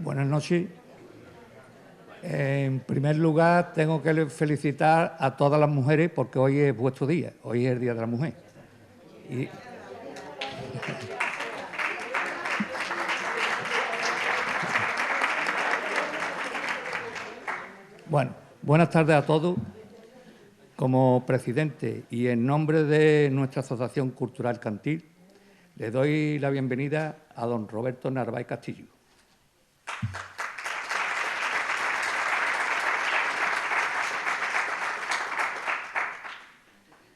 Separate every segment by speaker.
Speaker 1: Buenas noches. En primer lugar, tengo que felicitar a todas las mujeres porque hoy es vuestro día, hoy es el Día de la Mujer. Y... Bueno, buenas tardes a todos. Como presidente y en nombre de nuestra Asociación Cultural Cantil, le doy la bienvenida a don Roberto Narváez Castillo.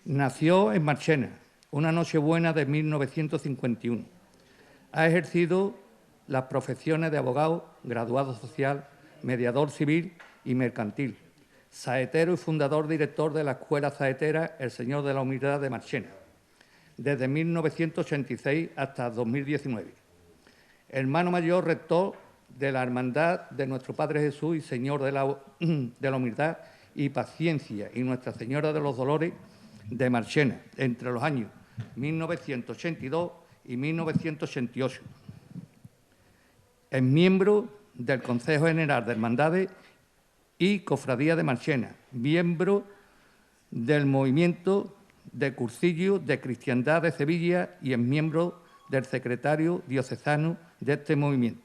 Speaker 1: Nació en Marchena, una Nochebuena de 1951. Ha ejercido las profesiones de abogado, graduado social, mediador civil y mercantil, saetero y fundador director de la Escuela Saetera El Señor de la Humildad de Marchena, desde 1986 hasta 2019. Hermano mayor rector de la Hermandad de Nuestro Padre Jesús y Señor de la Humildad y Paciencia y Nuestra Señora de los Dolores de Marchena, entre los años 1982 y 1988. Es miembro del Consejo General de Hermandades y Cofradía de Marchena, miembro del Movimiento de Cursillo de Cristiandad de Sevilla y es miembro del secretario diocesano de este movimiento.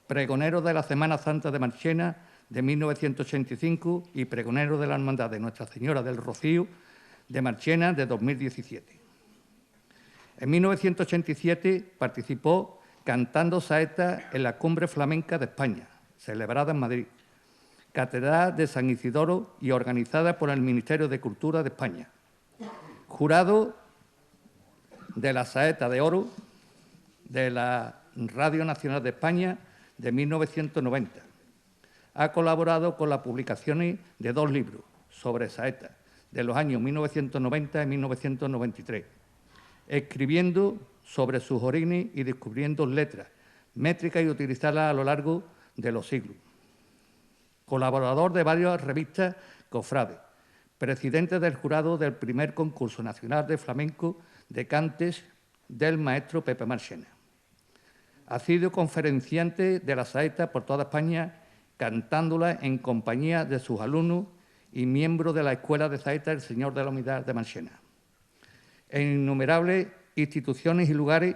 Speaker 1: Pregonero de la Semana Santa de Marchena de 1985 y pregonero de la Hermandad de Nuestra Señora del Rocío de Marchena de 2017. En 1987 participó cantando saeta en la Cumbre Flamenca de España, celebrada en Madrid, Catedral de San Isidoro y organizada por el Ministerio de Cultura de España. Jurado de la Saeta de Oro de la Radio Nacional de España de 1990. Ha colaborado con las publicaciones de 2 libros sobre saeta, de los años 1990 y 1993, escribiendo sobre sus orígenes y descubriendo letras, métricas y utilizarlas a lo largo de los siglos. Colaborador de varias revistas cofrades, presidente del jurado del primer concurso nacional de flamenco de cantes del maestro Pepe Marchena. Ha sido conferenciante de la saeta por toda España, cantándola en compañía de sus alumnos y miembro de la Escuela de Saeta El Señor de la Humildad de Marchena. En innumerables instituciones y lugares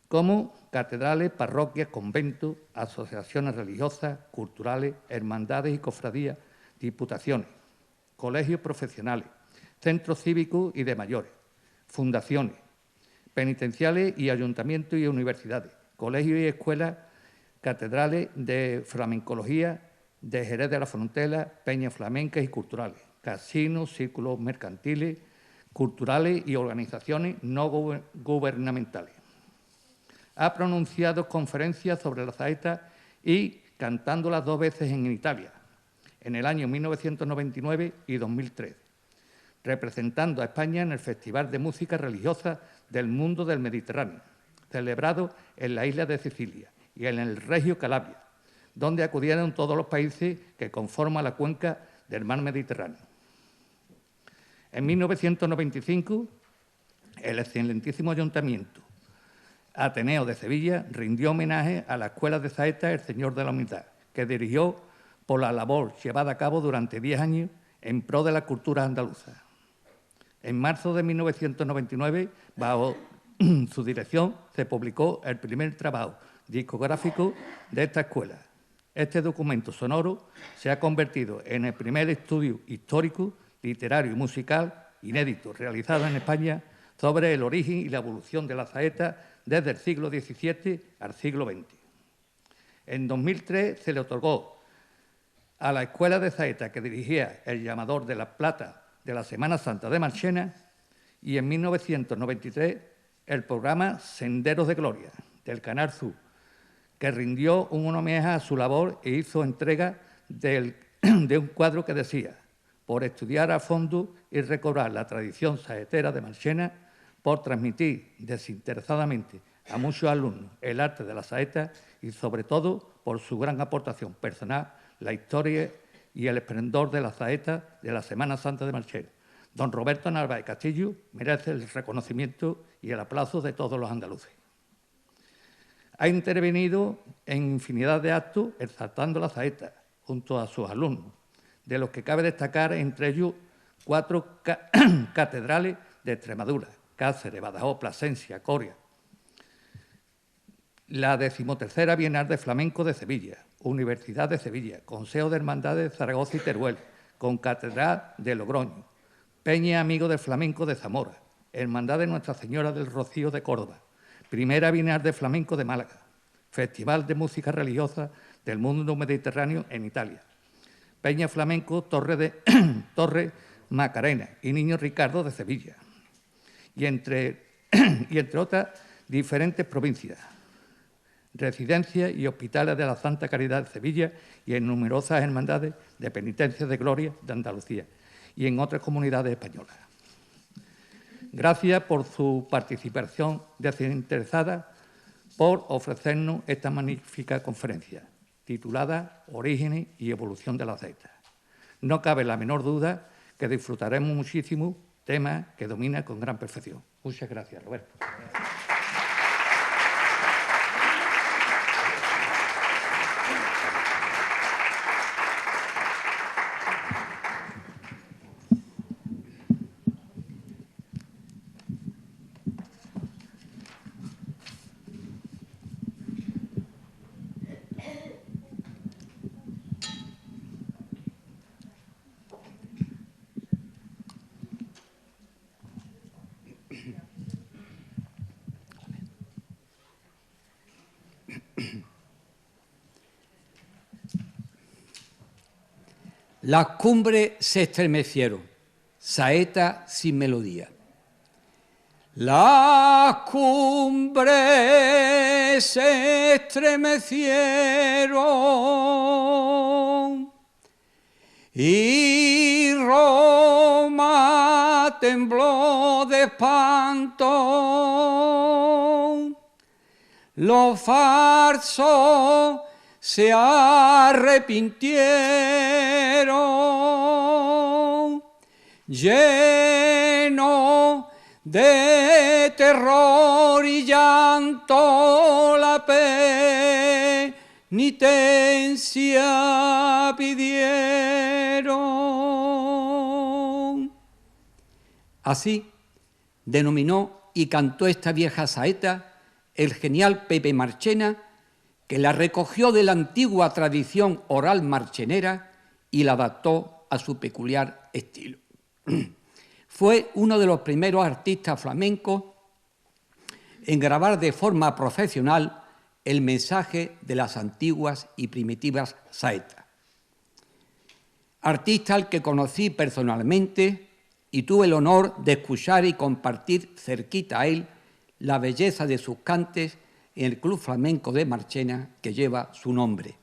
Speaker 1: como catedrales, parroquias, conventos, asociaciones religiosas, culturales, hermandades y cofradías, diputaciones, colegios profesionales, centros cívicos y de mayores, fundaciones, penitenciales y ayuntamientos y universidades, colegios y escuelas, catedrales de flamencología, de Jerez de la Frontera, peñas flamencas y culturales, casinos, círculos mercantiles, culturales y organizaciones no gubernamentales. Ha pronunciado conferencias sobre la saeta y cantándolas 2 veces en Italia, en el año 1999 y 2003, representando a España en el Festival de Música Religiosa del Mundo del Mediterráneo, celebrado en la isla de Sicilia y en el Regio Calabria, donde acudieron todos los países que conforman la cuenca del mar Mediterráneo. En 1995, el excelentísimo Ayuntamiento Ateneo de Sevilla rindió homenaje a la Escuela de Saeta El Señor de la Humildad, que dirigió por la labor llevada a cabo durante 10 años en pro de la cultura andaluza. En marzo de 1999, bajo su dirección, se publicó el primer trabajo discográfico de esta escuela. Este documento sonoro se ha convertido en el primer estudio histórico, literario y musical inédito realizado en España sobre el origen y la evolución de la saeta desde el siglo XVII al siglo XX. En 2003 se le otorgó a la Escuela de Saeta que dirigía el llamador de la Plata de la Semana Santa de Marchena y en 1993 el programa Senderos de Gloria del Canal Sur, que rindió un homenaje a su labor e hizo entrega de un cuadro que decía: por estudiar a fondo y recobrar la tradición saetera de Marchena, por transmitir desinteresadamente a muchos alumnos el arte de la saeta y, sobre todo, por su gran aportación personal, la historia y el esplendor de la saeta de la Semana Santa de Marchena. Don Roberto Narváez Castillo merece el reconocimiento y el aplauso de todos los andaluces. Ha intervenido en infinidad de actos exaltando la saeta junto a sus alumnos, de los que cabe destacar entre ellos 4 catedrales de Extremadura: Cáceres, Badajoz, Plasencia, Coria. La 13ª Bienal de Flamenco de Sevilla, Universidad de Sevilla, Consejo de Hermandades de Zaragoza y Teruel, Concatedral de Logroño, Peña Amigo del Flamenco de Zamora, Hermandad de Nuestra Señora del Rocío de Córdoba, Primera Bienal de Flamenco de Málaga, Festival de Música Religiosa del Mundo Mediterráneo en Italia, Peña Flamenco Torre Macarena y Niño Ricardo de Sevilla, y entre otras diferentes provincias, residencias y hospitales de la Santa Caridad de Sevilla y en numerosas hermandades de penitencia de gloria de Andalucía y en otras comunidades españolas. Gracias por su participación desinteresada, por ofrecernos esta magnífica conferencia, titulada Orígenes y evolución de la saeta. No cabe la menor duda que disfrutaremos muchísimo, tema que domina con gran perfección. Muchas gracias, Roberto.
Speaker 2: Las cumbres se estremecieron, saeta sin melodía. Las cumbres se estremecieron y Roma tembló de espanto. Los falsos se arrepintieron, lleno de terror y llanto, la penitencia pidieron. Así denominó y cantó esta vieja saeta el genial Pepe Marchena, que la recogió de la antigua tradición oral marchenera y la adaptó a su peculiar estilo. Fue uno de los primeros artistas flamencos en grabar de forma profesional el mensaje de las antiguas y primitivas saetas. Artista al que conocí personalmente y tuve el honor de escuchar y compartir cerquita a él la belleza de sus cantes en el Club Flamenco de Marchena, que lleva su nombre.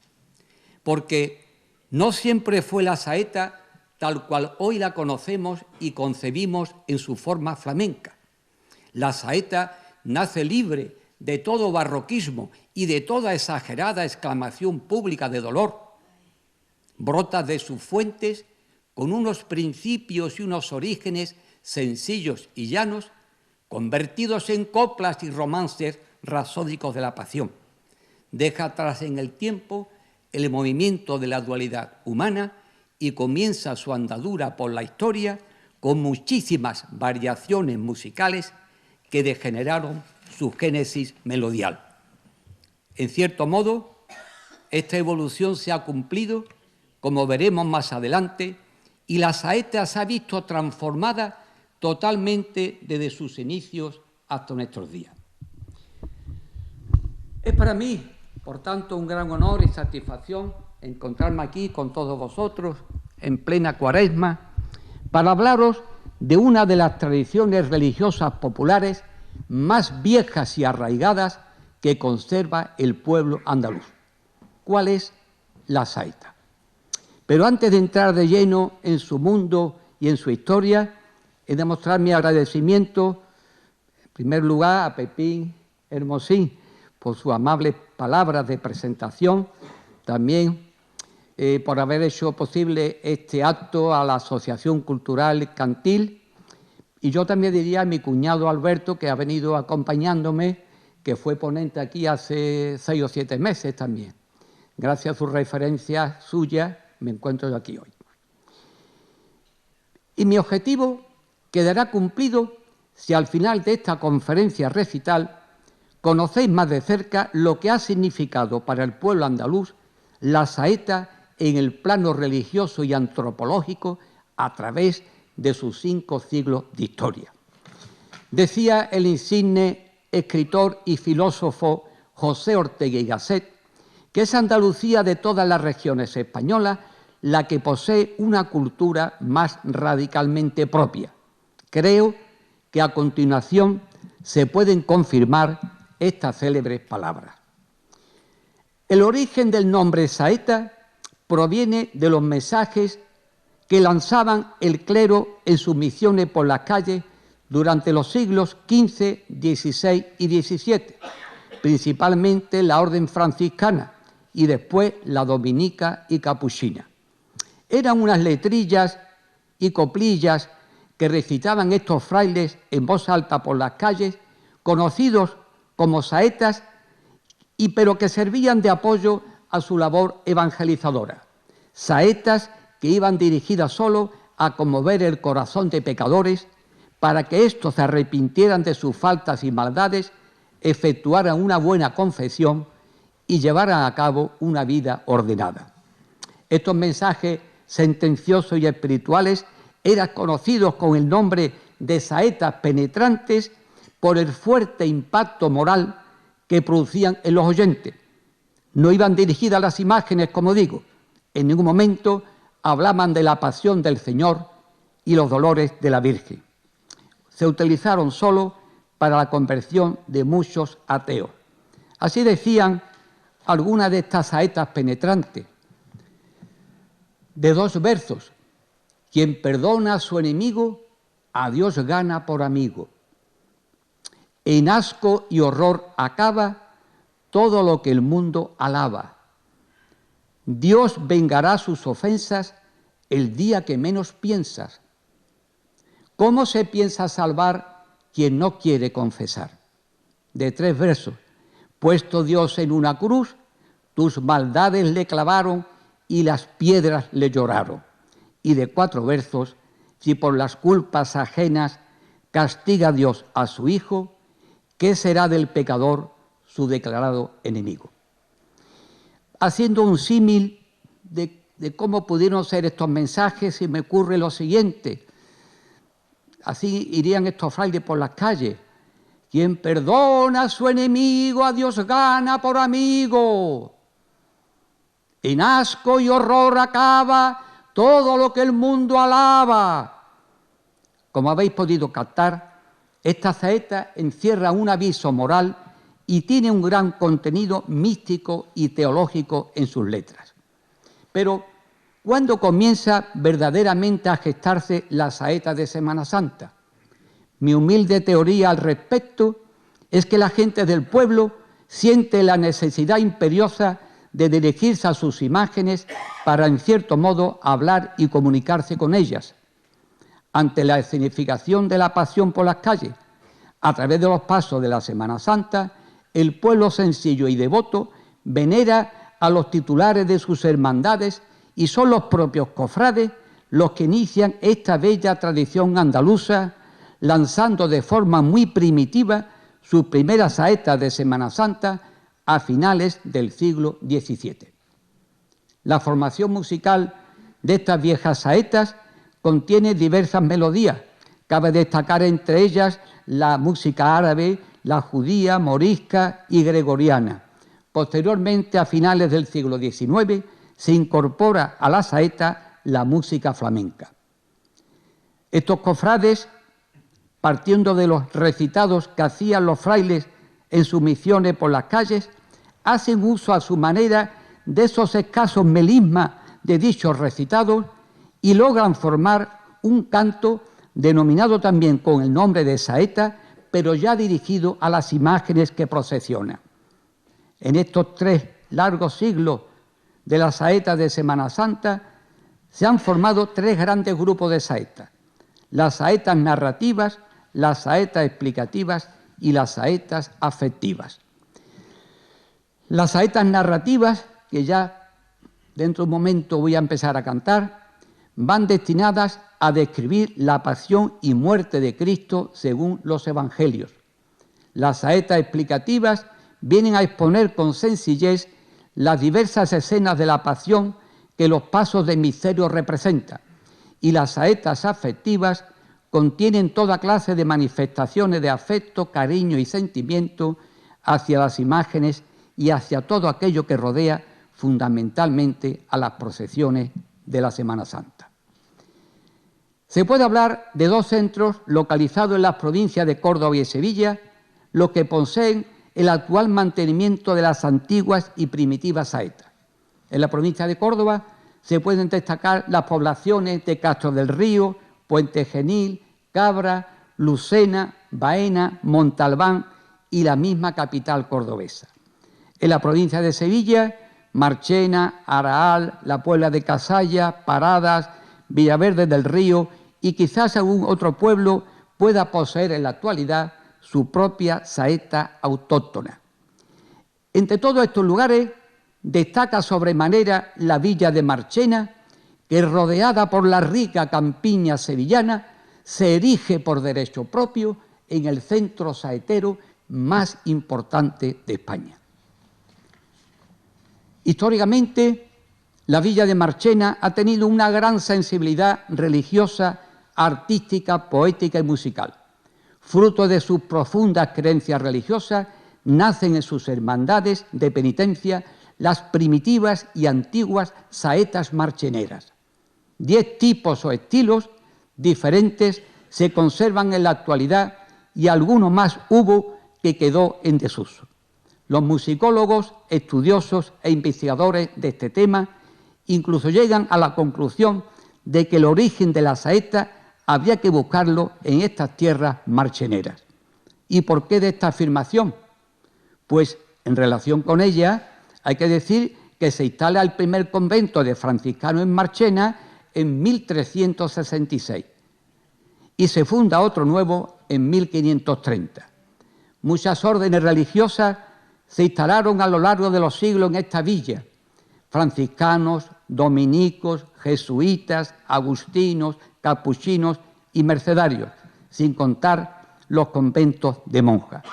Speaker 2: Porque no siempre fue la saeta tal cual hoy la conocemos y concebimos en su forma flamenca. La saeta nace libre de todo barroquismo y de toda exagerada exclamación pública de dolor. Brota de sus fuentes con unos principios y unos orígenes sencillos y llanos, convertidos en coplas y romances rasódicos de la pasión. Deja atrás en el tiempo el movimiento de la dualidad humana y comienza su andadura por la historia con muchísimas variaciones musicales que degeneraron su génesis melodial. En cierto modo, esta evolución se ha cumplido, como veremos más adelante, y la saeta se ha visto transformada totalmente desde sus inicios hasta nuestros días. Es para mí, por tanto, un gran honor y satisfacción encontrarme aquí con todos vosotros en plena Cuaresma para hablaros de una de las tradiciones religiosas populares más viejas y arraigadas que conserva el pueblo andaluz. ¿Cuál es? La saeta. Pero antes de entrar de lleno en su mundo y en su historia, he de mostrar mi agradecimiento, en primer lugar, a Pepín Hermosín, por sus amables palabras de presentación, también por haber hecho posible este acto a la Asociación Cultural Cantil, y yo también diría a mi cuñado Alberto, que ha venido acompañándome, que fue ponente aquí hace 6 o 7 meses también. Gracias a sus referencias suyas me encuentro yo aquí hoy. Y mi objetivo quedará cumplido si al final de esta conferencia recital conocéis más de cerca lo que ha significado para el pueblo andaluz la saeta en el plano religioso y antropológico a través de sus 5 siglos de historia. Decía el insigne escritor y filósofo José Ortega y Gasset que es Andalucía de todas las regiones españolas la que posee una cultura más radicalmente propia. Creo que a continuación se pueden confirmar estas célebres palabras. El origen del nombre saeta proviene de los mensajes que lanzaban el clero en sus misiones por las calles durante los siglos XV, XVI y XVII, principalmente la orden franciscana y después la dominica y capuchina. Eran unas letrillas y coplillas que recitaban estos frailes en voz alta por las calles, conocidos como saetas, pero que servían de apoyo a su labor evangelizadora. Saetas que iban dirigidas solo a conmover el corazón de pecadores para que éstos se arrepintieran de sus faltas y maldades, efectuaran una buena confesión y llevaran a cabo una vida ordenada. Estos mensajes sentenciosos y espirituales eran conocidos con el nombre de saetas penetrantes por el fuerte impacto moral que producían en los oyentes. No iban dirigidas a las imágenes, como digo, en ningún momento hablaban de la pasión del Señor y los dolores de la Virgen. Se utilizaron solo para la conversión de muchos ateos. Así decían algunas de estas saetas penetrantes, de 2 versos: quien perdona a su enemigo, a Dios gana por amigo. En asco y horror acaba todo lo que el mundo alaba. Dios vengará sus ofensas el día que menos piensas. ¿Cómo se piensa salvar quien no quiere confesar? De 3 versos. Puesto Dios en una cruz, tus maldades le clavaron y las piedras le lloraron. Y de 4 versos. Si por las culpas ajenas castiga Dios a su Hijo, ¿qué será del pecador su declarado enemigo? Haciendo un símil de cómo pudieron ser estos mensajes, se me ocurre lo siguiente. Así irían estos frailes por las calles. Quien perdona a su enemigo, a Dios gana por amigo. En asco y horror acaba todo lo que el mundo alaba. Como habéis podido captar, esta saeta encierra un aviso moral y tiene un gran contenido místico y teológico en sus letras. Pero, ¿cuándo comienza verdaderamente a gestarse la saeta de Semana Santa? Mi humilde teoría al respecto es que la gente del pueblo siente la necesidad imperiosa de dirigirse a sus imágenes para, en cierto modo, hablar y comunicarse con ellas. Ante la escenificación de la pasión por las calles, a través de los pasos de la Semana Santa, el pueblo sencillo y devoto venera a los titulares de sus hermandades y son los propios cofrades los que inician esta bella tradición andaluza, lanzando de forma muy primitiva sus primeras saetas de Semana Santa a finales del siglo XVII. La formación musical de estas viejas saetas contiene diversas melodías. Cabe destacar entre ellas la música árabe, la judía, morisca y gregoriana. Posteriormente, a finales del siglo XIX, se incorpora a la saeta la música flamenca. Estos cofrades, partiendo de los recitados que hacían los frailes en sus misiones por las calles, hacen uso a su manera de esos escasos melismas de dichos recitados y logran formar un canto denominado también con el nombre de saeta, pero ya dirigido a las imágenes que procesionan. En estos 3 largos siglos de la saeta de Semana Santa se han formado 3 grandes grupos de saetas: las saetas narrativas, las saetas explicativas y las saetas afectivas. Las saetas narrativas, que ya dentro de un momento voy a empezar a cantar, van destinadas a describir la pasión y muerte de Cristo según los evangelios. Las saetas explicativas vienen a exponer con sencillez las diversas escenas de la pasión que los pasos de misterio representan, y las saetas afectivas contienen toda clase de manifestaciones de afecto, cariño y sentimiento hacia las imágenes y hacia todo aquello que rodea fundamentalmente a las procesiones de la Semana Santa. Se puede hablar de dos centros localizados en las provincias de Córdoba y Sevilla, los que poseen el actual mantenimiento de las antiguas y primitivas saetas. En la provincia de Córdoba se pueden destacar las poblaciones de Castro del Río, Puente Genil, Cabra, Lucena, Baena, Montalbán y la misma capital cordobesa. En la provincia de Sevilla, Marchena, Araal, la Puebla de Casalla, Paradas, Villaverde del Río y quizás algún otro pueblo pueda poseer en la actualidad su propia saeta autóctona. Entre todos estos lugares destaca sobremanera la villa de Marchena, que rodeada por la rica campiña sevillana, se erige por derecho propio en el centro saetero más importante de España. Históricamente, la villa de Marchena ha tenido una gran sensibilidad religiosa, artística, poética y musical. Fruto de sus profundas creencias religiosas, nacen en sus hermandades de penitencia las primitivas y antiguas saetas marcheneras. 10 tipos o estilos diferentes se conservan en la actualidad y alguno más hubo que quedó en desuso. Los musicólogos, estudiosos e investigadores de este tema incluso llegan a la conclusión de que el origen de la saeta había que buscarlo en estas tierras marcheneras. ¿Y por qué de esta afirmación? Pues en relación con ella hay que decir que se instala el primer convento de franciscanos en Marchena en 1366 y se funda otro nuevo en 1530. Muchas órdenes religiosas se instalaron a lo largo de los siglos en esta villa: franciscanos, dominicos, jesuitas, agustinos, capuchinos y mercedarios, sin contar los conventos de monjas.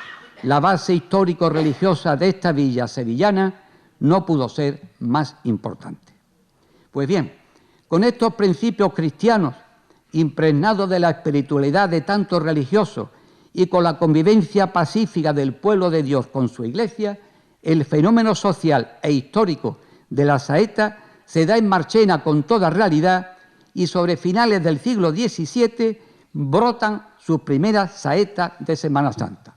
Speaker 2: La base histórico-religiosa de esta villa sevillana no pudo ser más importante. Pues bien, con estos principios cristianos, impregnados de la espiritualidad de tantos religiosos y con la convivencia pacífica del pueblo de Dios con su Iglesia, el fenómeno social e histórico de la saeta se da en Marchena con toda realidad y sobre finales del siglo XVII brotan sus primeras saetas de Semana Santa.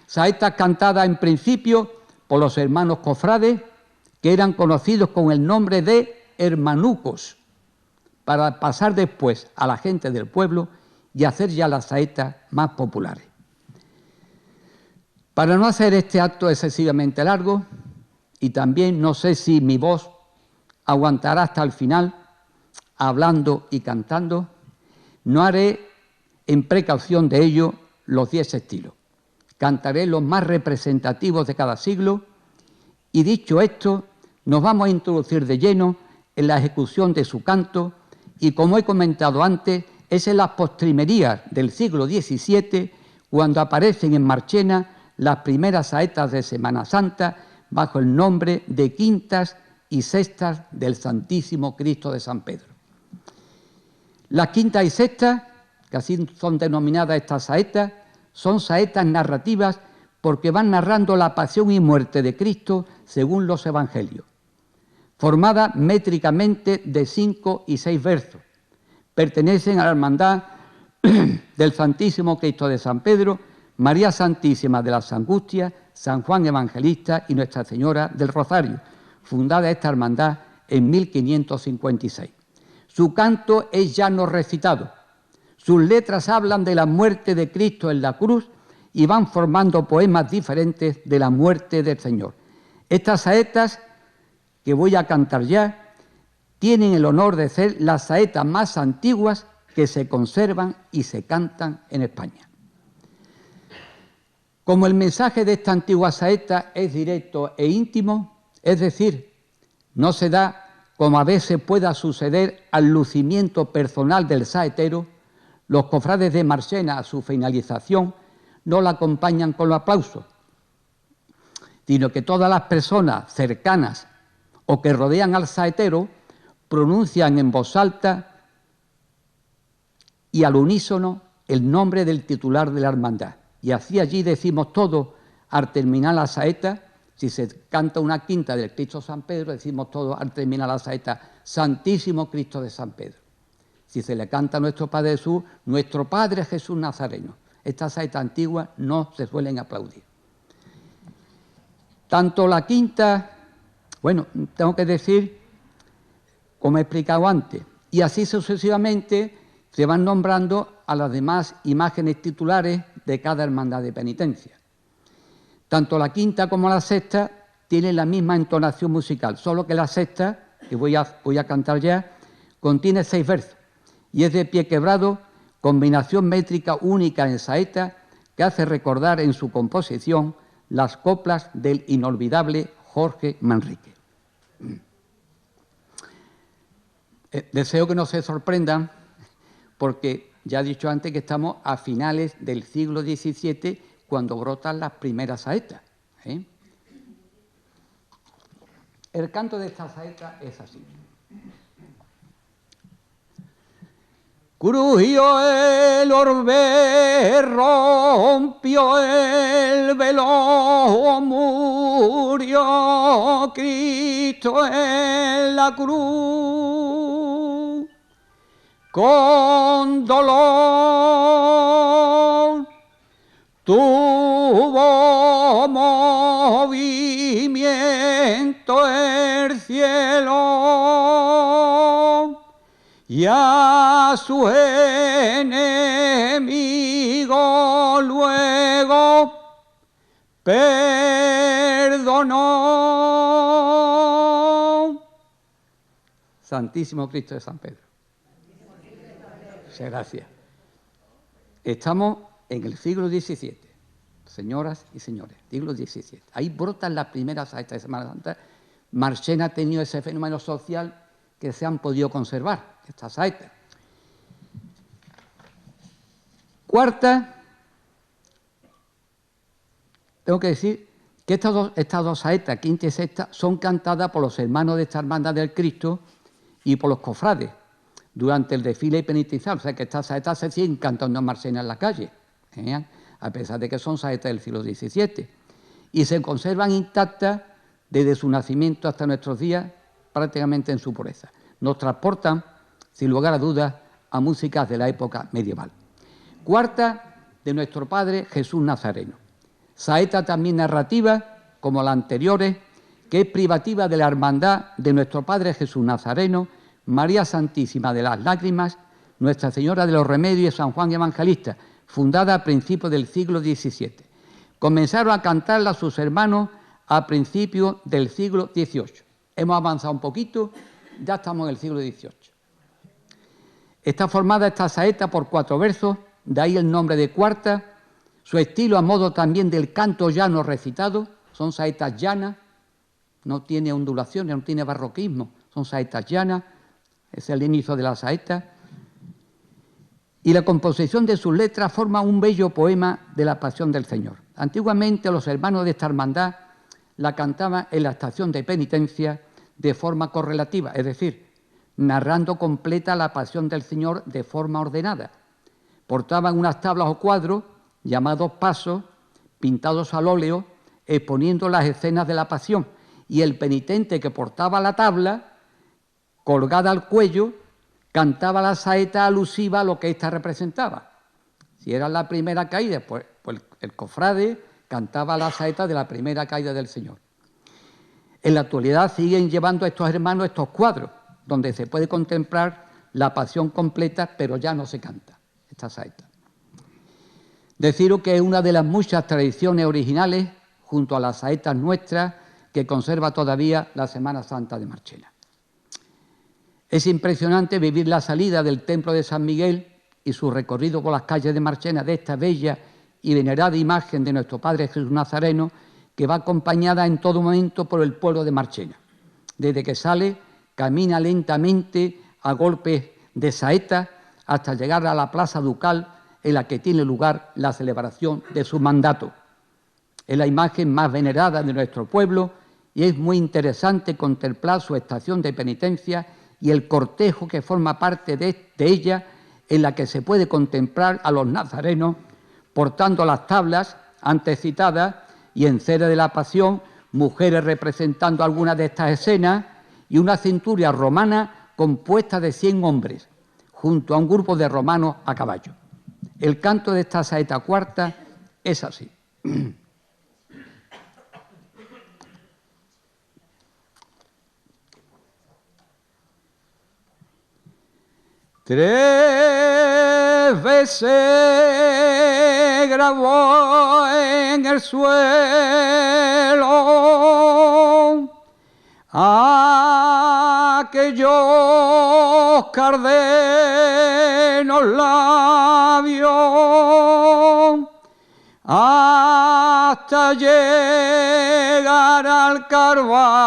Speaker 2: Saetas cantadas en principio por los hermanos cofrades, que eran conocidos con el nombre de hermanucos, para pasar después a la gente del pueblo y hacer ya las saetas más populares. Para no hacer este acto excesivamente largo, y también no sé si mi voz aguantará hasta el final, hablando y cantando, no haré en precaución de ello los 10 estilos. Cantaré los más representativos de cada siglo y, dicho esto, nos vamos a introducir de lleno en la ejecución de su canto y, como he comentado antes, es en las postrimerías del siglo XVII cuando aparecen en Marchena las primeras saetas de Semana Santa bajo el nombre de quintas y sextas del Santísimo Cristo de San Pedro. Las quintas y sextas, que así son denominadas estas saetas, son saetas narrativas porque van narrando la pasión y muerte de Cristo según los evangelios, formadas métricamente de 5 y 6 versos. Pertenecen a la hermandad del Santísimo Cristo de San Pedro, María Santísima de las Angustias, San Juan Evangelista y Nuestra Señora del Rosario, fundada esta hermandad en 1556. Su canto es llano recitado. Sus letras hablan de la muerte de Cristo en la cruz y van formando poemas diferentes de la muerte del Señor. Estas saetas que voy a cantar ya tienen el honor de ser las saetas más antiguas que se conservan y se cantan en España. Como el mensaje de esta antigua saeta es directo e íntimo, es decir, no se da como a veces pueda suceder al lucimiento personal del saetero, los cofrades de Marchena a su finalización no la acompañan con los aplausos, sino que todas las personas cercanas o que rodean al saetero pronuncian en voz alta y al unísono el nombre del titular de la hermandad. Y así allí decimos todos, al terminar la saeta, si se canta una quinta del Cristo San Pedro, decimos todos al terminar la saeta, Santísimo Cristo de San Pedro. Si se le canta a nuestro Padre Jesús, nuestro Padre Jesús Nazareno. Estas saetas antiguas no se suelen aplaudir. Tanto la quinta, bueno, tengo que decir, como he explicado antes, y así sucesivamente se van nombrando a las demás imágenes titulares de cada hermandad de penitencia. Tanto la quinta como la sexta tienen la misma entonación musical, solo que la sexta, que voy a cantar ya, contiene 6 versos y es de pie quebrado, combinación métrica única en saeta que hace recordar en su composición las coplas del inolvidable Jorge Manrique. Deseo que no se sorprendan porque ya he dicho antes que estamos a finales del siglo XVII cuando brotan las primeras saetas. El canto de esta saeta es así. Crujió el orbe, rompió el velo, murió Cristo en la cruz. Con dolor tuvo movimiento el cielo y a su enemigo luego perdonó. Santísimo Cristo de San Pedro. Muchas gracias. Estamos en el siglo XVII, señoras y señores, siglo XVII. Ahí brotan las primeras saetas de Semana Santa. Marchena ha tenido ese fenómeno social que se han podido conservar, estas saetas. Cuarta, tengo que decir que estas dos saetas, quinta y sexta, son cantadas por los hermanos de esta hermandad del Cristo y por los cofrades durante el desfile penitencial. O sea que estas saetas se siguen cantando en Marchena en la calle, a pesar de que son saetas del siglo XVII. Y se conservan intactas desde su nacimiento hasta nuestros días, prácticamente en su pureza. Nos transportan, sin lugar a dudas, a músicas de la época medieval. Cuarta, de nuestro Padre Jesús Nazareno. Saeta también narrativa, como las anteriores, que es privativa de la hermandad de nuestro Padre Jesús Nazareno, María Santísima de las Lágrimas, Nuestra Señora de los Remedios y San Juan Evangelista, fundada a principios del siglo XVII. Comenzaron a cantarla sus hermanos a principios del siglo XVIII. Hemos avanzado un poquito, ya estamos en el siglo XVIII. Está formada esta saeta por 4 versos, de ahí el nombre de cuarta, su estilo a modo también del canto llano recitado, son saetas llanas, no tiene ondulaciones, no tiene barroquismo, son saetas llanas, es el inicio de la saeta. Y la composición de sus letras forma un bello poema de la Pasión del Señor. Antiguamente los hermanos de esta hermandad la cantaban en la estación de penitencia de forma correlativa, es decir, narrando completa la Pasión del Señor de forma ordenada. Portaban unas tablas o cuadros llamados pasos, pintados al óleo, exponiendo las escenas de la Pasión, y el penitente que portaba la tabla, colgada al cuello, cantaba la saeta alusiva a lo que ésta representaba. Si era la primera caída, pues el cofrade cantaba la saeta de la primera caída del Señor. En la actualidad siguen llevando a estos hermanos estos cuadros, donde se puede contemplar la Pasión completa, pero ya no se canta esta saeta. Deciros que es una de las muchas tradiciones originales, junto a las saetas nuestras, que conserva todavía la Semana Santa de Marchena. Es impresionante vivir la salida del templo de San Miguel y su recorrido por las calles de Marchena de esta bella y venerada imagen de nuestro Padre Jesús Nazareno, que va acompañada en todo momento por el pueblo de Marchena. Desde que sale, camina lentamente a golpes de saeta hasta llegar a la plaza ducal en la que tiene lugar la celebración de su mandato. Es la imagen más venerada de nuestro pueblo y es muy interesante contemplar su estación de penitencia y el cortejo que forma parte de ella, en la que se puede contemplar a los nazarenos portando las tablas antes citadas y en cera de la Pasión, mujeres representando algunas de estas escenas y una centuria romana compuesta de 100 hombres, junto a un grupo de romanos a caballo. El canto de esta saeta cuarta es así. Tres veces grabó en el suelo aquellos cardenos labios hasta llegar al Calvario.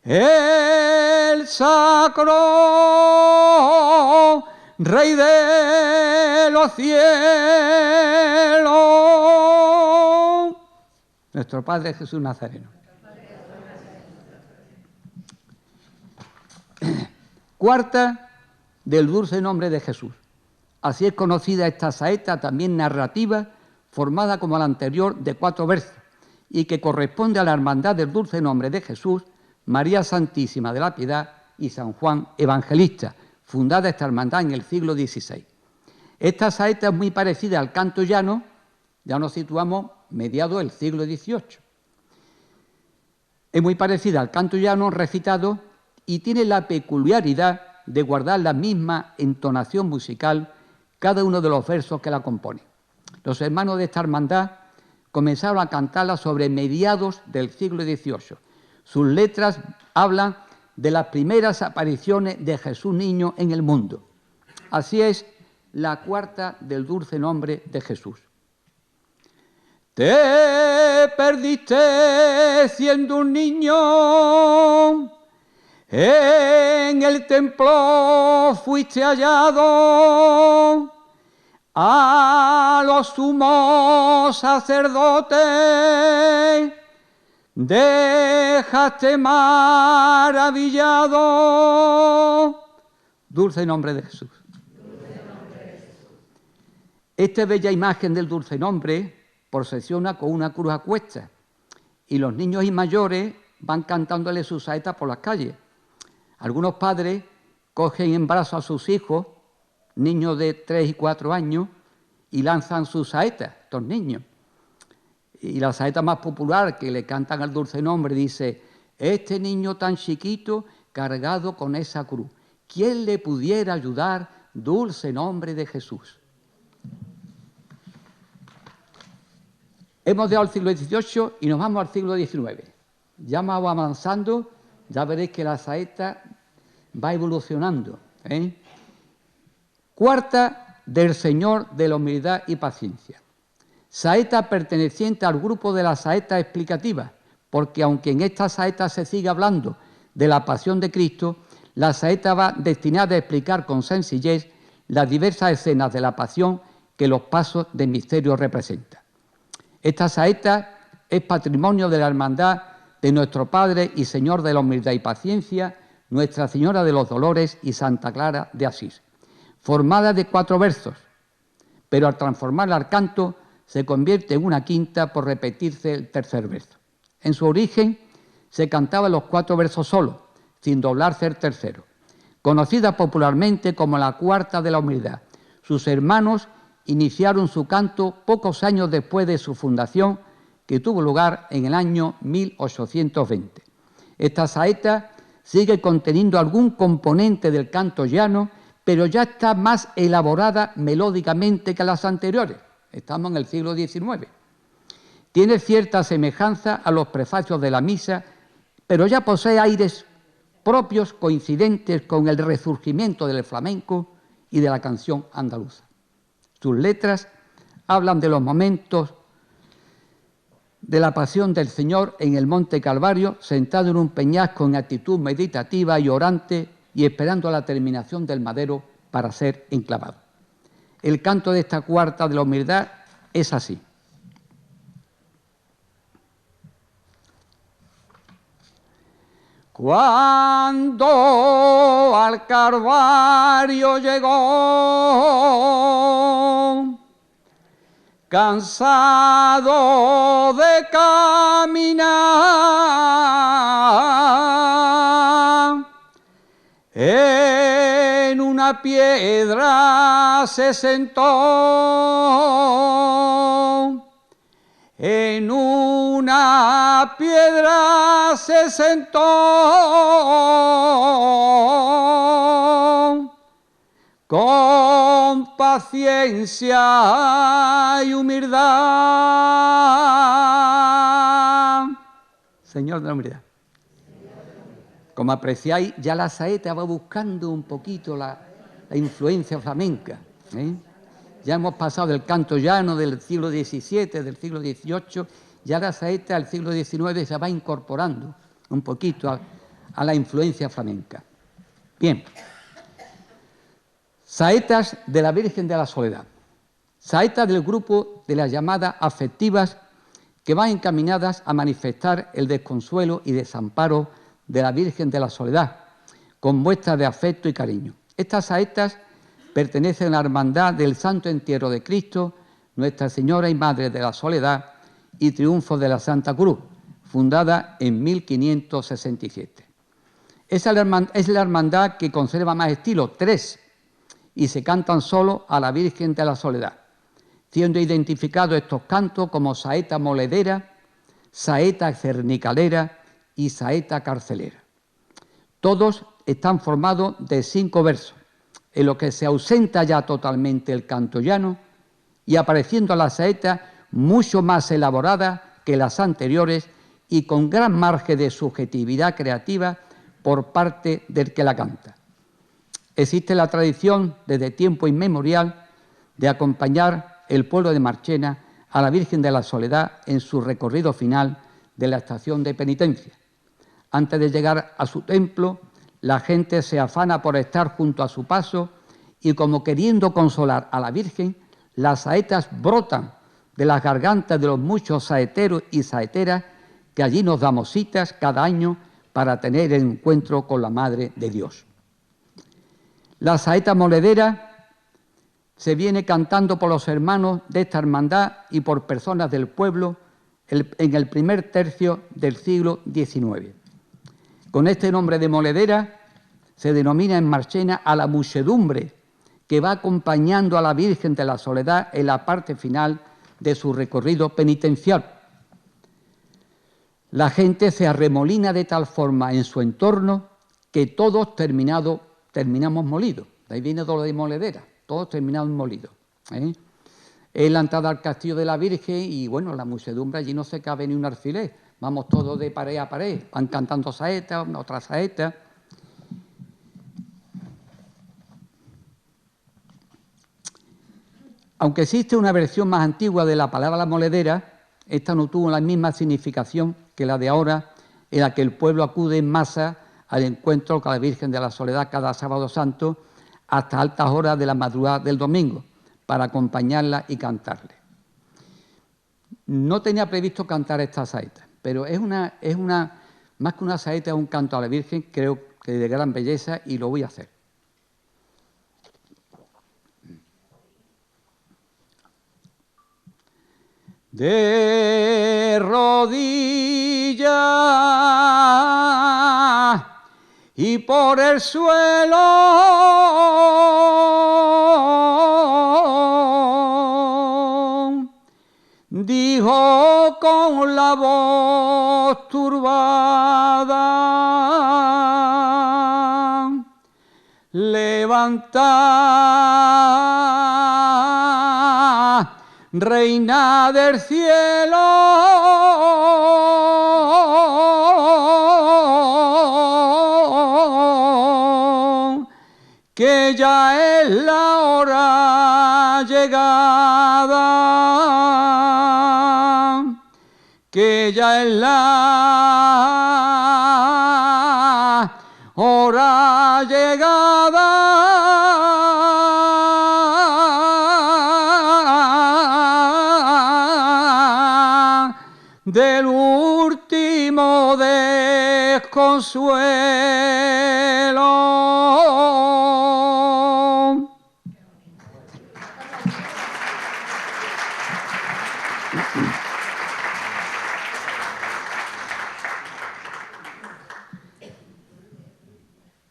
Speaker 2: El sacro Rey de los cielos, nuestro Padre Jesús Nazareno. Cuarta, del dulce nombre de Jesús. Así es conocida esta saeta, también narrativa, formada como la anterior de 4 versos, y que corresponde a la hermandad del dulce nombre de Jesús, María Santísima de la Piedad y San Juan Evangelista, fundada esta hermandad en el siglo XVI. Esta saeta es muy parecida al canto llano, ya nos situamos mediados del siglo XVIII. Es muy parecida al canto llano recitado y tiene la peculiaridad de guardar la misma entonación musical cada uno de los versos que la componen. Los hermanos de esta hermandad comenzaron a cantarla sobre mediados del siglo XVIII. Sus letras hablan de las primeras apariciones de Jesús niño en el mundo. Así es la cuarta del dulce nombre de Jesús. Te perdiste siendo un niño, en el templo fuiste hallado, a los sumos sacerdotes dejaste maravillado. Dulce nombre de Jesús. Esta bella imagen del dulce nombre procesiona con una cruz a cuestas y los niños y mayores van cantándole sus saetas por las calles. Algunos padres cogen en brazos a sus hijos, niños de 3 y 4 años, y lanzan sus saetas, estos niños. Y la saeta más popular que le cantan al dulce nombre dice: este niño tan chiquito cargado con esa cruz, ¿quién le pudiera ayudar? Dulce nombre de Jesús. Hemos dejado el siglo XVIII y nos vamos al siglo XIX. Ya vamos avanzando, ya veréis que la saeta va evolucionando. Cuarta, del Señor de la humildad y paciencia. Saeta perteneciente al grupo de las saetas explicativas, porque aunque en esta saeta se sigue hablando de la pasión de Cristo, la saeta va destinada a explicar con sencillez las diversas escenas de la pasión que los pasos de misterio representan. Esta saeta es patrimonio de la hermandad de nuestro Padre y Señor de la humildad y paciencia, Nuestra Señora de los Dolores y Santa Clara de Asís, formada de 4 versos, pero al transformarla al canto se convierte en una quinta por repetirse el tercer verso. En su origen se cantaban los 4 versos solos, sin doblarse el tercero, conocida popularmente como la cuarta de la humildad. Sus hermanos iniciaron su canto pocos años después de su fundación, que tuvo lugar en el año 1820. Esta saeta sigue conteniendo algún componente del canto llano, pero ya está más elaborada melódicamente que las anteriores. Estamos en el siglo XIX. Tiene cierta semejanza a los prefacios de la misa, pero ya posee aires propios coincidentes con el resurgimiento del flamenco y de la canción andaluza. Sus letras hablan de los momentos de la pasión del Señor en el Monte Calvario, sentado en un peñasco en actitud meditativa y orante y esperando la terminación del madero para ser enclavado. El canto de esta cuarta de la humildad es así. Cuando al Calvario llegó, cansado de caminar, en una piedra se sentó, en una piedra se sentó, con paciencia y humildad. Señor de la humildad. Como apreciáis, ya la saeta va buscando un poquito la influencia flamenca, ¿eh? Ya hemos pasado del canto llano del siglo XVII, del siglo XVIII, ya la saeta del siglo XIX se va incorporando un poquito a la influencia flamenca. Bien. Saetas de la Virgen de la Soledad. Saetas del grupo de las llamadas afectivas que van encaminadas a manifestar el desconsuelo y desamparo de la Virgen de la Soledad, con muestras de afecto y cariño. Estas saetas pertenecen a la Hermandad del Santo Entierro de Cristo, Nuestra Señora y Madre de la Soledad y Triunfo de la Santa Cruz, fundada en 1567. Es la hermandad que conserva más estilos, 3, y se cantan solo a la Virgen de la Soledad, siendo identificados estos cantos como saeta moledera, saeta cernicalera y saeta carcelera. Todos están formados de 5 versos, en los que se ausenta ya totalmente el canto llano y apareciendo la saeta mucho más elaborada que las anteriores y con gran margen de subjetividad creativa por parte del que la canta. Existe la tradición desde tiempo inmemorial de acompañar el pueblo de Marchena a la Virgen de la Soledad en su recorrido final de la estación de penitencia. Antes de llegar a su templo, la gente se afana por estar junto a su paso y como queriendo consolar a la Virgen, las saetas brotan de las gargantas de los muchos saeteros y saeteras que allí nos damos citas cada año para tener el encuentro con la Madre de Dios. La saeta moledera se viene cantando por los hermanos de esta hermandad y por personas del pueblo en el primer tercio del siglo XIX. Con este nombre de moledera se denomina en Marchena a la muchedumbre que va acompañando a la Virgen de la Soledad en la parte final de su recorrido penitencial. La gente se arremolina de tal forma en su entorno que todos terminamos molidos. De ahí viene todo lo de moledera, todos terminamos molidos. Es la entrada al castillo de la Virgen y bueno, la muchedumbre allí no se cabe ni un alfiler. Vamos todos de pared a pared, van cantando saetas, otra saeta. Aunque existe una versión más antigua de la palabra moledera, esta no tuvo la misma significación que la de ahora, en la que el pueblo acude en masa al encuentro con la Virgen de la Soledad cada sábado santo hasta altas horas de la madrugada del domingo para acompañarla y cantarle. No tenía previsto cantar esta saeta, pero es una más que una saeta, es un canto a la Virgen, creo que de gran belleza y lo voy a hacer. De rodillas y por el suelo dijo con la voz turbada: levantad, reina del cielo, que ya es la hora llegada, que ya es la hora llegada del último desconsuelo.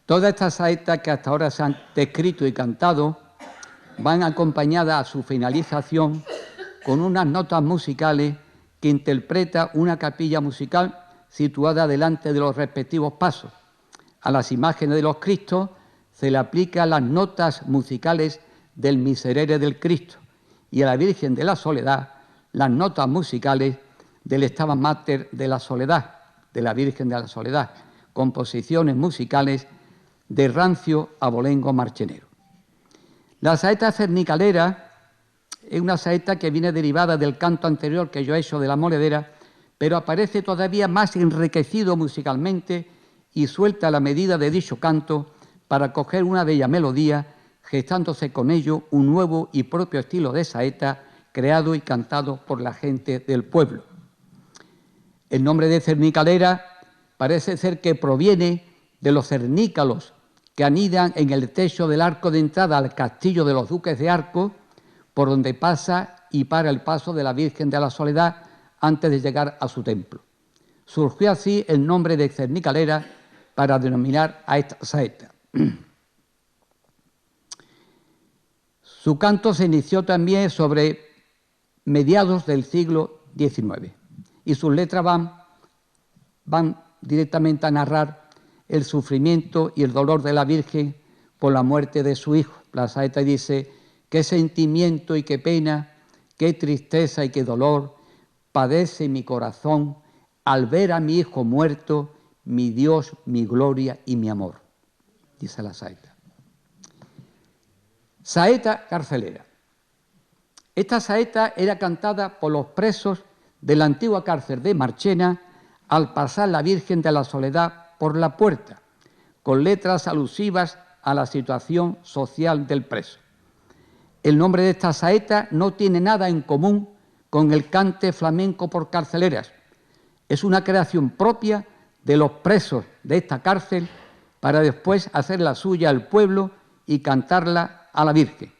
Speaker 2: Todas estas saetas que hasta ahora se han descrito y cantado van acompañadas a su finalización con unas notas musicales que interpreta una capilla musical situada delante de los respectivos pasos. A las imágenes de los Cristos se le aplican las notas musicales del Miserere del Cristo y a la Virgen de la Soledad las notas musicales del Stabat Mater de la Soledad, de la Virgen de la Soledad, composiciones musicales de Rancio Abolengo Marchenero. La saeta cernicalera es una saeta que viene derivada del canto anterior que yo he hecho de la moledera, pero aparece todavía más enriquecido musicalmente y suelta a la medida de dicho canto para coger una bella melodía, gestándose con ello un nuevo y propio estilo de saeta creado y cantado por la gente del pueblo. El nombre de cernicalera parece ser que proviene de los cernícalos que anidan en el techo del arco de entrada al castillo de los duques de Arco, por donde pasa y para el paso de la Virgen de la Soledad antes de llegar a su templo. Surgió así el nombre de cernicalera para denominar a esta saeta. Su canto se inició también sobre mediados del siglo XIX y sus letras van directamente a narrar el sufrimiento y el dolor de la Virgen por la muerte de su hijo. La saeta dice: qué sentimiento y qué pena, qué tristeza y qué dolor padece mi corazón al ver a mi hijo muerto, mi Dios, mi gloria y mi amor, dice la saeta. Saeta carcelera. Esta saeta era cantada por los presos de la antigua cárcel de Marchena al pasar la Virgen de la Soledad por la puerta, con letras alusivas a la situación social del preso. El nombre de esta saeta no tiene nada en común con el cante flamenco por carceleras. Es una creación propia de los presos de esta cárcel para después hacerla suya al pueblo y cantarla a la Virgen.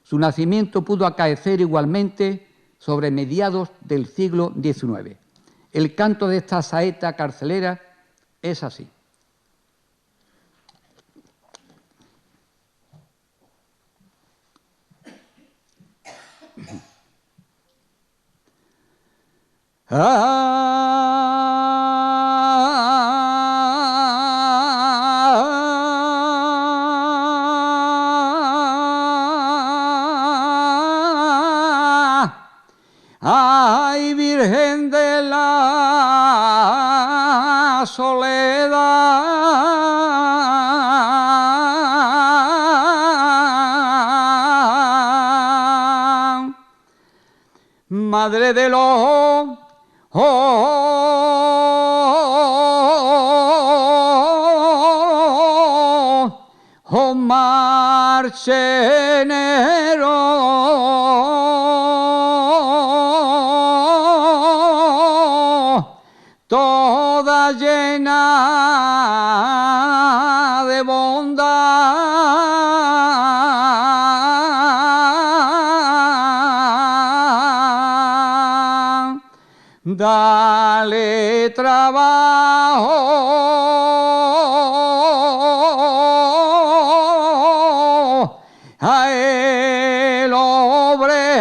Speaker 2: Su nacimiento pudo acaecer igualmente sobre mediados del siglo XIX. El canto de esta saeta carcelera es así. Ay, Virgen de la Soledad, Madre de los marchenero, toda llena de bondad. Dale trabajo a el obrero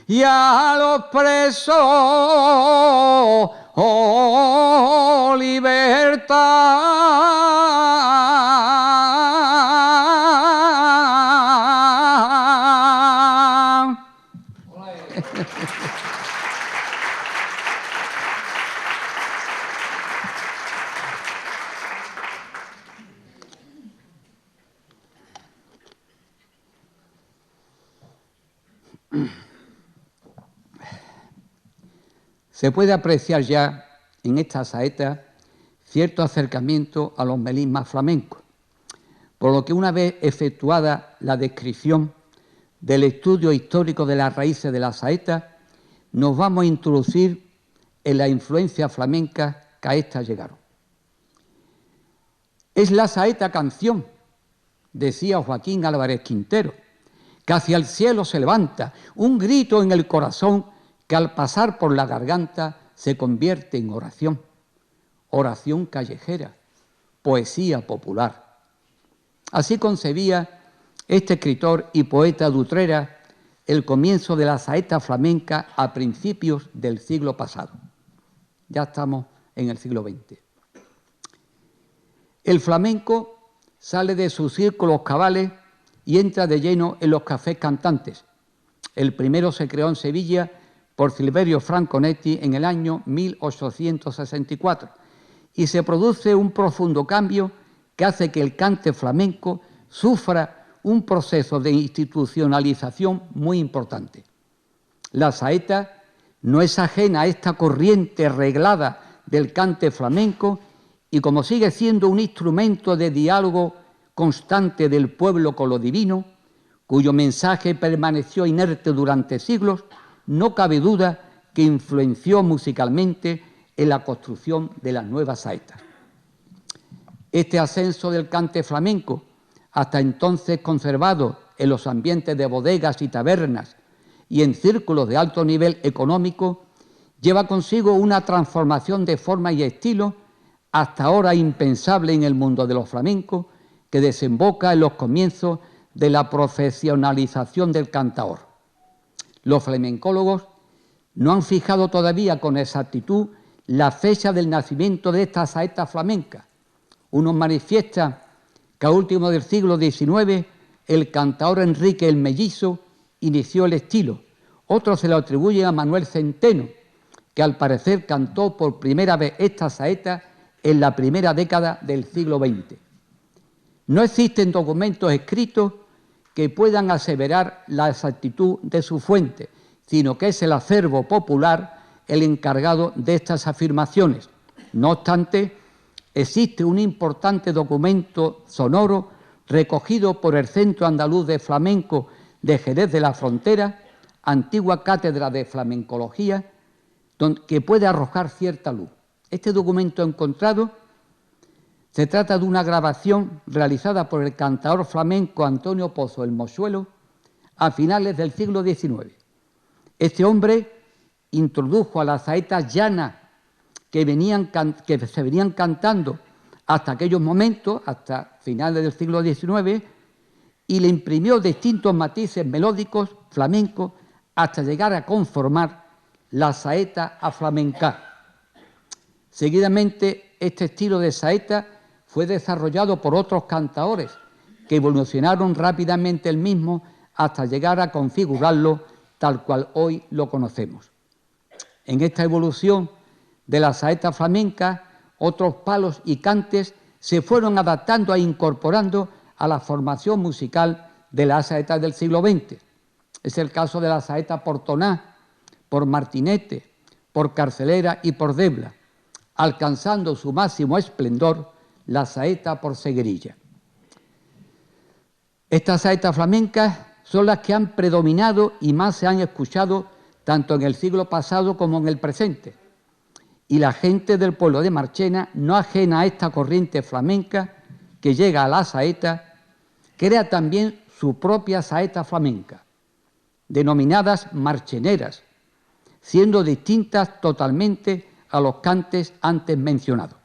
Speaker 2: y a los presos libertad. Se puede apreciar ya en esta saeta cierto acercamiento a los melismas flamencos, por lo que una vez efectuada la descripción del estudio histórico de las raíces de la saeta, nos vamos a introducir en la influencia flamenca que a esta llegaron. Es la saeta canción, decía Joaquín Álvarez Quintero, que hacia el cielo se levanta, un grito en el corazón que al pasar por la garganta se convierte en oración, oración callejera, poesía popular. Así concebía este escritor y poeta de Utrera el comienzo de la saeta flamenca a principios del siglo pasado. Ya estamos en el siglo XX. El flamenco sale de sus círculos cabales y entra de lleno en los cafés cantantes. El primero se creó en Sevilla por Silverio Franconetti en el año 1864 y se produce un profundo cambio que hace que el cante flamenco sufra un proceso de institucionalización muy importante. La saeta no es ajena a esta corriente reglada del cante flamenco y como sigue siendo un instrumento de diálogo constante del pueblo con lo divino, cuyo mensaje permaneció inerte durante siglos, no cabe duda que influenció musicalmente en la construcción de las nuevas saetas. Este ascenso del cante flamenco, hasta entonces conservado en los ambientes de bodegas y tabernas y en círculos de alto nivel económico, lleva consigo una transformación de forma y estilo hasta ahora impensable en el mundo de los flamencos, que desemboca en los comienzos de la profesionalización del cantaor. Los flamencólogos no han fijado todavía con exactitud la fecha del nacimiento de esta saeta flamenca. Unos manifiestan que a últimos del siglo XIX el cantaor Enrique el Mellizo inició el estilo. Otros se lo atribuyen a Manuel Centeno, que al parecer cantó por primera vez esta saeta en la primera década del siglo XX. No existen documentos escritos que puedan aseverar la exactitud de su fuente, sino que es el acervo popular el encargado de estas afirmaciones. No obstante, existe un importante documento sonoro recogido por el Centro Andaluz de Flamenco de Jerez de la Frontera, antigua cátedra de flamencología, que puede arrojar cierta luz. Este documento encontrado se trata de una grabación realizada por el cantaor flamenco Antonio Pozo el Mozuelo a finales del siglo XIX. Este hombre introdujo a las saetas llanas que se venían cantando hasta aquellos momentos, hasta finales del siglo XIX, y le imprimió distintos matices melódicos flamencos hasta llegar a conformar la saeta aflamencá. Seguidamente, este estilo de saeta fue desarrollado por otros cantaores que evolucionaron rápidamente el mismo hasta llegar a configurarlo tal cual hoy lo conocemos. En esta evolución de la saeta flamenca, otros palos y cantes se fueron adaptando e incorporando a la formación musical de las saetas del siglo XX. Es el caso de la saeta por Toná, por Martinete, por Carcelera y por Debla, alcanzando su máximo esplendor la saeta por Seguerilla. Estas saetas flamencas son las que han predominado y más se han escuchado tanto en el siglo pasado como en el presente. Y la gente del pueblo de Marchena, no ajena a esta corriente flamenca que llega a la saeta, crea también su propia saeta flamenca, denominadas marcheneras, siendo distintas totalmente a los cantes antes mencionados.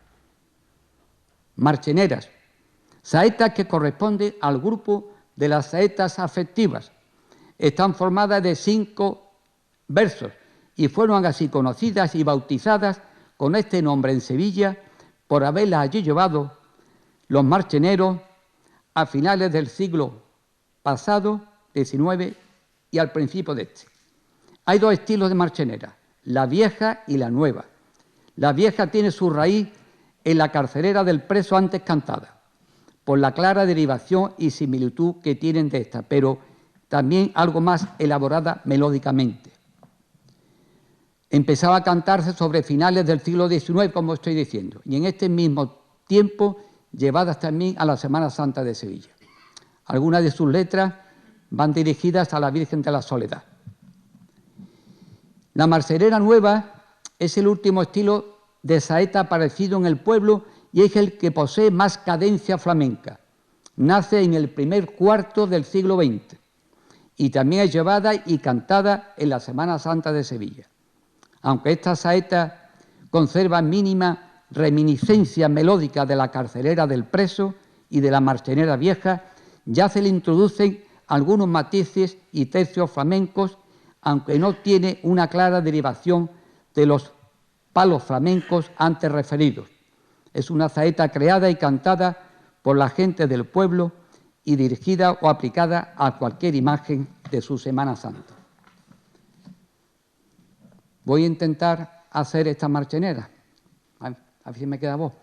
Speaker 2: Marcheneras, saetas que corresponden al grupo de las saetas afectivas. Están formadas de 5 versos y fueron así conocidas y bautizadas con este nombre en Sevilla por haberlas allí llevado los marcheneros a finales del siglo pasado, XIX, y al principio de este. Hay 2 estilos de marchenera, la vieja y la nueva. La vieja tiene su raíz en la carcelera del preso antes cantada, por la clara derivación y similitud que tienen de esta, pero también algo más elaborada melódicamente. Empezaba a cantarse sobre finales del siglo XIX, como estoy diciendo, y en este mismo tiempo llevadas también a la Semana Santa de Sevilla. Algunas de sus letras van dirigidas a la Virgen de la Soledad. La marserera nueva es el último estilo de saeta aparecido en el pueblo y es el que posee más cadencia flamenca. Nace en el primer cuarto del siglo XX y también es llevada y cantada en la Semana Santa de Sevilla. Aunque esta saeta conserva mínima reminiscencia melódica de la carcelera del Preso y de la marchenera vieja, ya se le introducen algunos matices y tercios flamencos, aunque no tiene una clara derivación de los palos flamencos antes referidos. Es una saeta creada y cantada por la gente del pueblo y dirigida o aplicada a cualquier imagen de su Semana Santa. Voy a intentar hacer esta marchenera. A ver si me queda voz.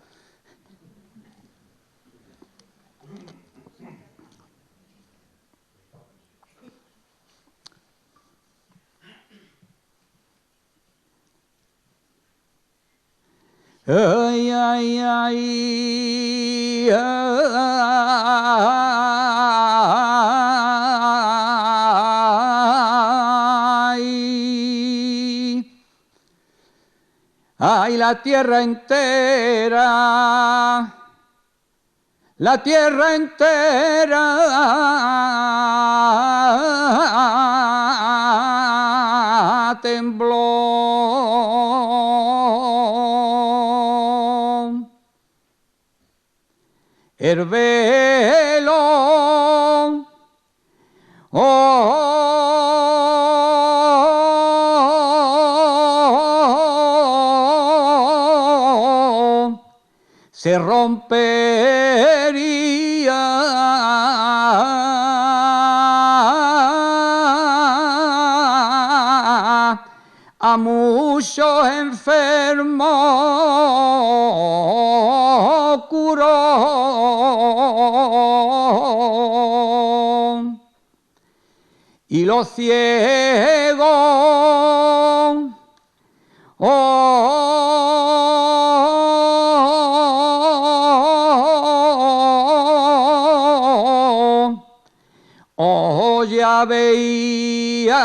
Speaker 2: Ay, ay, ay, ay, ay, la tierra entera tembló. El velo, se rompería a muchos enfermos curó. Y los ciegos ya veía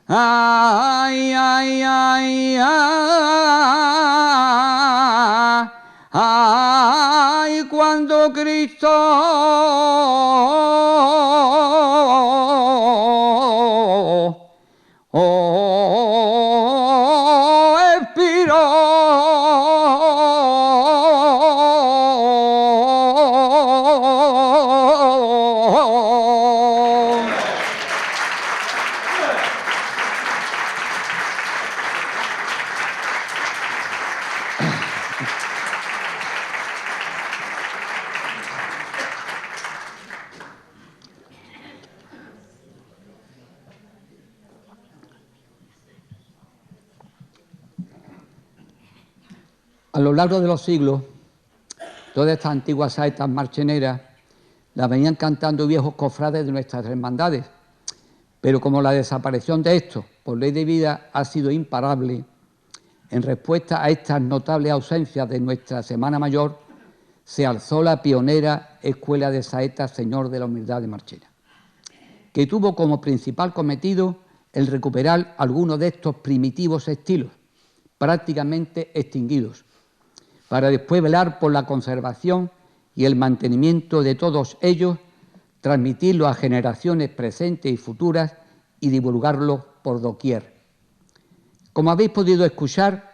Speaker 2: ay, ay, ay, ay, ay, cuando Cristo expiró. A lo largo de los siglos, todas estas antiguas saetas marcheneras las venían cantando viejos cofrades de nuestras hermandades, pero como la desaparición de estos por ley de vida ha sido imparable, en respuesta a estas notables ausencias de nuestra Semana Mayor, se alzó la pionera Escuela de Saetas Señor de la Humildad de Marchena, que tuvo como principal cometido el recuperar algunos de estos primitivos estilos, prácticamente extinguidos, para después velar por la conservación y el mantenimiento de todos ellos, transmitirlo a generaciones presentes y futuras y divulgarlo por doquier. Como habéis podido escuchar,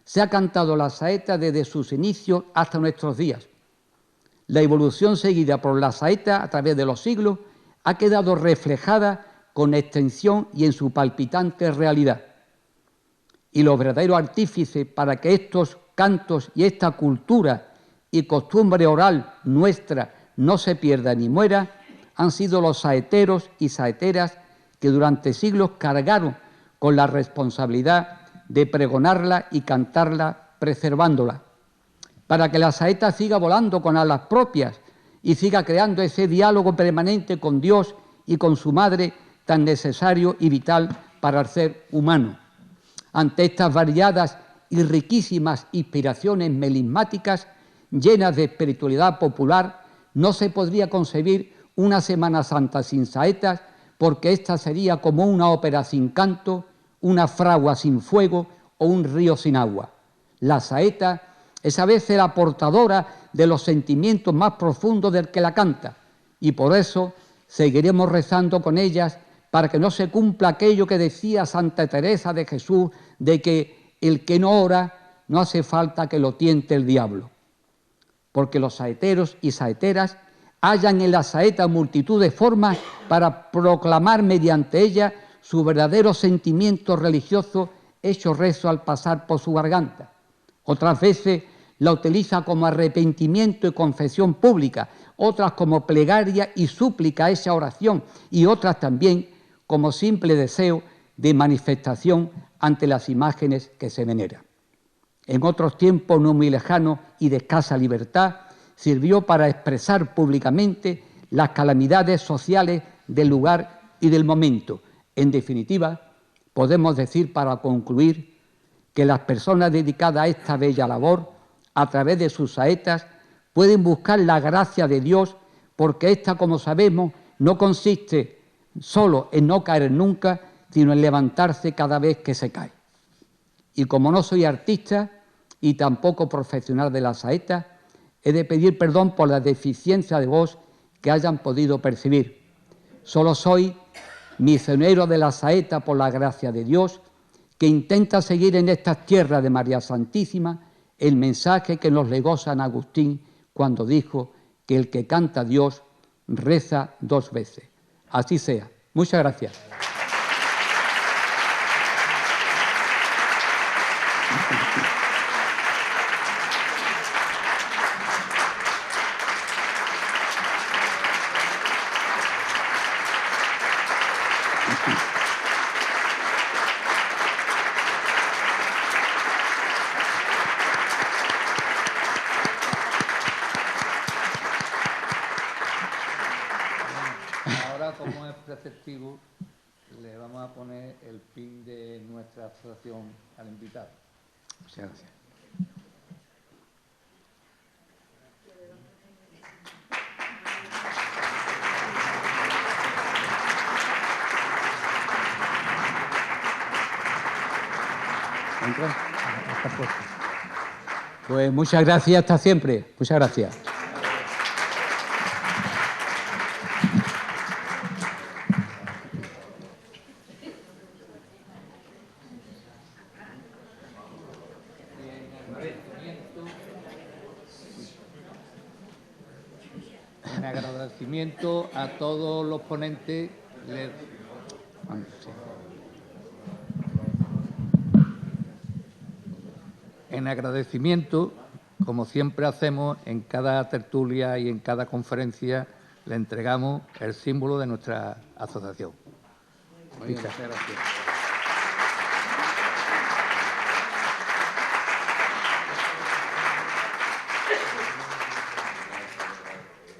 Speaker 2: se ha cantado la saeta desde sus inicios hasta nuestros días. La evolución seguida por la saeta a través de los siglos ha quedado reflejada con extensión y en su palpitante realidad. Y los verdaderos artífices para que estos cantos y esta cultura y costumbre oral nuestra no se pierda ni muera han sido los saeteros y saeteras que durante siglos cargaron con la responsabilidad de pregonarla y cantarla preservándola, para que la saeta siga volando con alas propias y siga creando ese diálogo permanente con Dios y con su madre tan necesario y vital para el ser humano. Ante estas variadas y riquísimas inspiraciones melismáticas llenas de espiritualidad popular, no se podría concebir una Semana Santa sin saetas, porque esta sería como una ópera sin canto, una fragua sin fuego o un río sin agua. La saeta es a veces la portadora de los sentimientos más profundos del que la canta, y por eso seguiremos rezando con ellas para que no se cumpla aquello que decía Santa Teresa de Jesús, de que el que no ora no hace falta que lo tiente el diablo. Porque los saeteros y saeteras hallan en la saeta multitud de formas para proclamar mediante ella su verdadero sentimiento religioso hecho rezo al pasar por su garganta. Otras veces la utiliza como arrepentimiento y confesión pública, otras como plegaria y súplica a esa oración, y otras también como simple deseo de manifestación ante las imágenes que se veneran. En otros tiempos no muy lejanos y de escasa libertad, sirvió para expresar públicamente las calamidades sociales del lugar y del momento. En definitiva, podemos decir, para concluir, que las personas dedicadas a esta bella labor, a través de sus saetas, pueden buscar la gracia de Dios, porque esta, como sabemos, no consiste solo en no caer nunca, sino en levantarse cada vez que se cae. Y como no soy artista y tampoco profesional de la saeta, he de pedir perdón por la deficiencia de voz que hayan podido percibir. Solo soy misionero de la saeta por la gracia de Dios, que intenta seguir en estas tierras de María Santísima el mensaje que nos legó San Agustín cuando dijo que el que canta a Dios reza 2 veces. Así sea. Muchas gracias.
Speaker 1: Ahora, como es preceptivo, le vamos a poner el pin de nuestra asociación al invitado.
Speaker 2: Muchas gracias. Pues muchas gracias, hasta siempre. Muchas gracias.
Speaker 1: En agradecimiento a todos los ponentes, en agradecimiento, como siempre hacemos en cada tertulia y en cada conferencia, le entregamos el símbolo de nuestra asociación. Muchas gracias.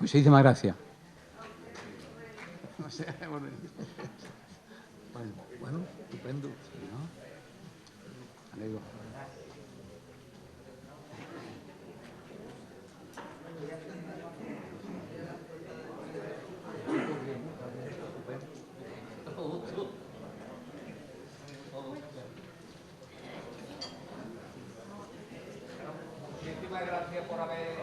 Speaker 2: Muchísimas gracias.
Speaker 1: Bueno, estupendo.
Speaker 2: Amigo.
Speaker 1: Muchísimas gracias por haber